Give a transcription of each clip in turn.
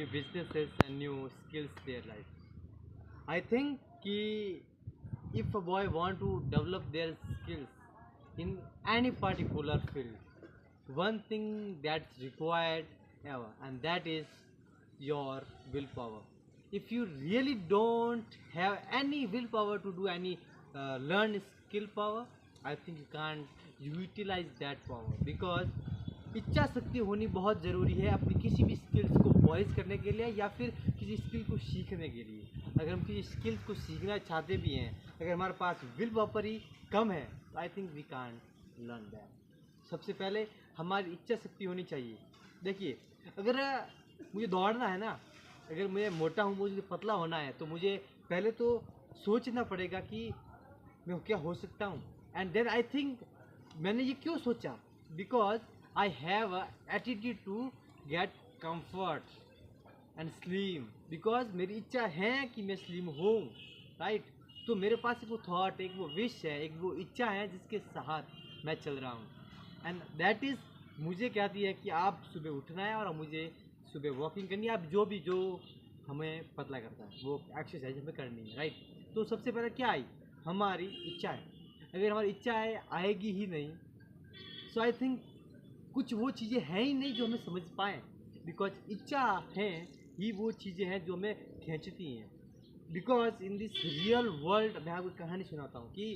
new businesses and new skills their life. I think कि if a boy want to develop their skills in any particular field, one thing that's required ever, and that is your willpower. If you really don't have any willpower to do any learn skill power, I think you can't utilize that power, because इच्छा शक्ति होनी बहुत ज़रूरी है अपनी किसी भी skills को पॉलिश करने के लिए या फिर किसी स्किल को सीखने के लिए। अगर हम किसी स्किल्स को सीखना चाहते भी हैं, अगर हमारे पास विल पावर ही कम है, तो I think we can't learn that. सबसे पहले हमारी इच्छा शक्ति होनी चाहिए। देखिए, अगर मुझे दौड़ना है ना, अगर मैं मोटा हूँ, मुझे पतला होना है, तो मुझे पहले तो सोचना पड़ेगा कि मैं क्या हो सकता हूँ। एंड देन आई थिंक मैंने ये क्यों सोचा, because I have a attitude to get comfort and slim, because मेरी इच्छा है कि मैं स्लिम हूँ, राइट। तो मेरे पास एक वो थॉट, एक वो विश है, एक वो इच्छा है जिसके साथ मैं चल रहा हूँ। एंड दैट इज़ मुझे कहती है कि आप सुबह उठना है और मुझे सुबह वॉकिंग करनी है। आप जो हमें पतला करता है वो एक्सरसाइज हमें करनी है, राइट। तो सबसे पहले क्या आई, हमारी इच्छा है। अगर हमारी इच्छा है आएगी ही नहीं, सो आई थिंक कुछ वो चीज़ें हैं ही नहीं जो हमें समझ पाएँ, बिकॉज इच्छा है ही वो चीज़ें हैं जो हमें खींचती हैं। Because in this real world, मैं आपको कहानी सुनाता हूँ कि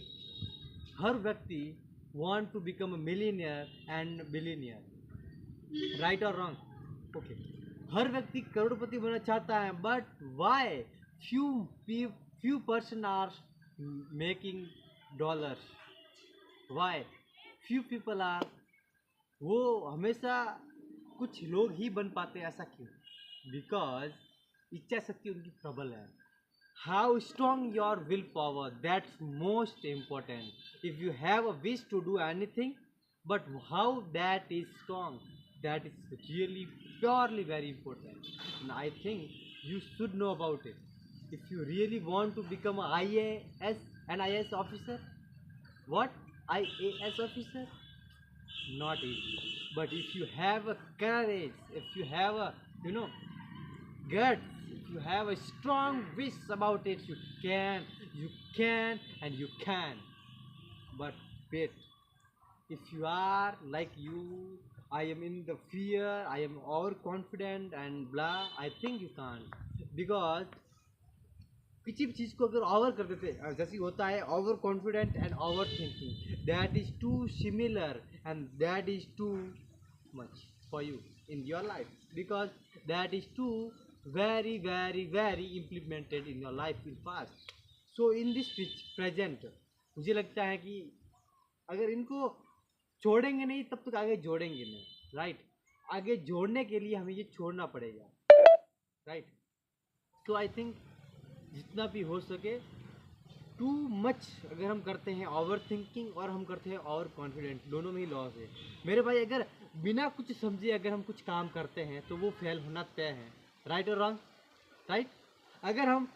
हर व्यक्ति want to become a millionaire and billionaire, right और रॉन्ग? ओके, हर व्यक्ति करोड़पति बनना चाहता है, but why few person are making dollars? Why few people are, वो हमेशा कुछ लोग ही बन पाते हैं, ऐसा क्यों? बिकॉज इच्छा शक्ति उनकी प्रबल है। How strong your will power, that's most important. If you have a wish to do anything, but how that is strong, that is really purely very important, and I think you should know about it. If you really want to become an IAS officer, what? IAS officer? Not easy. But if you have a courage, if you have a, guts, if you have a strong wish about it, you can, and you can. But wait, if you are like you, I am in the fear, I am overconfident and blah, I think you can't. Because किसी भी चीज़ को अगर over कर देते, जैसे होता है over confident and over thinking, that is too similar and that is too much for you in your life, because that is too very very very implemented in your life in past. So in this present मुझे लगता है कि अगर इनको छोड़ेंगे नहीं तब तक आगे जोड़ेंगे नहीं, राइट। आगे जोड़ने के लिए हमें ये छोड़ना पड़ेगा, राइट। तो आई थिंक जितना भी हो सके, टू मच अगर हम करते हैं ओवर थिंकिंग और हम करते हैं ओवर कॉन्फिडेंट, दोनों में ही लॉस है मेरे भाई। अगर बिना कुछ समझे अगर हम कुछ काम करते हैं तो वो फेल होना तय है, राइट और रॉन्ग? राइट। अगर हम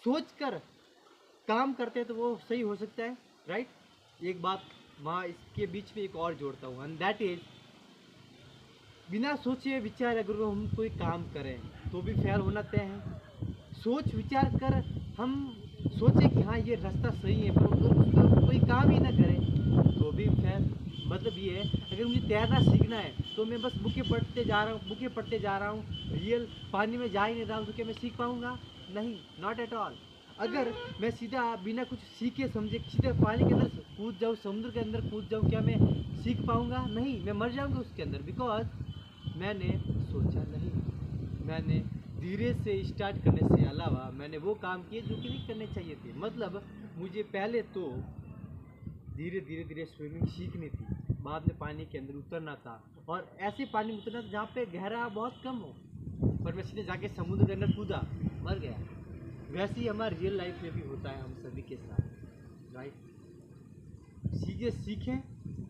सोच कर काम करते हैं तो वो सही हो सकता है, राइट। एक बात वहाँ इसके बीच में एक और जोड़ता हूँ, एंड दैट इज बिना सोचे विचार अगर हम कोई काम करें तो भी फेल होना तय है। सोच विचार कर हम सोचें कि हाँ ये रास्ता सही है, पर उस पर कोई काम ही ना करें तो भी फेल। मतलब ये है, अगर मुझे तैरना सीखना है तो मैं बस बुकें पढ़ते जा रहा हूँ, रियल पानी में जा ही नहीं रहा हूँ, तो क्या मैं सीख पाऊँगा? नहीं, नॉट एट ऑल। अगर मैं सीधा बिना कुछ सीखे समझे सीधे पानी के अंदर कूद जाऊँ, समुद्र के अंदर कूद जाऊँ, क्या मैं सीख पाऊँगा? नहीं, मैं मर जाऊँगा उसके अंदर, बिकॉज मैंने सोचा नहीं। मैंने धीरे से स्टार्ट करने से अलावा मैंने वो काम किए जो कि नहीं करने चाहिए थे। मतलब मुझे पहले तो धीरे स्विमिंग सीखनी थी, बाद में पानी के अंदर उतरना था, और ऐसे पानी में उतरना था जहाँ पे गहरा बहुत कम हो, पर मैं सीधे जाके समुद्र के अंदर कूदा, मर गया। वैसे ही हमारे रियल लाइफ में भी होता है हम सभी के साथ, राइट। चीज़ें सीखें,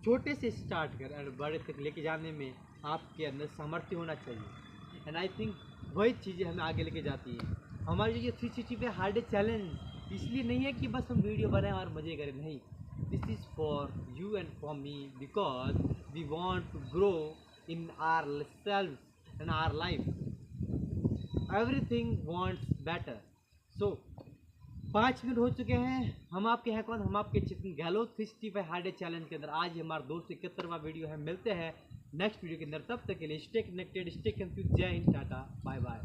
छोटे से स्टार्ट करें और बड़े तक लेके जाने में आपके अंदर सामर्थ्य होना चाहिए। एंड आई थिंक वही चीज़ें हमें आगे लेके जाती हैं। हमारी ये 360 पे हार्ड चैलेंज इसलिए नहीं है कि बस हम वीडियो बनाएं और मज़े करें, नहीं। This is for you and for me, because we want to grow in our self in our life. Everything wants better. So 5 minute हो चुके हैं। हम आपके हैं कौन? हम आपके चिकन गहलोत 365 हार्ड चैलेंज के अंदर। आज ही हमारा 271वां वीडियो है। मिलते हैं नेक्स्ट वीडियो के अंदर, तब तक के लिए स्टे कनेक्टेड, स्टे कंफ्यूज। जय हिंद, टाटा, बाय बाय।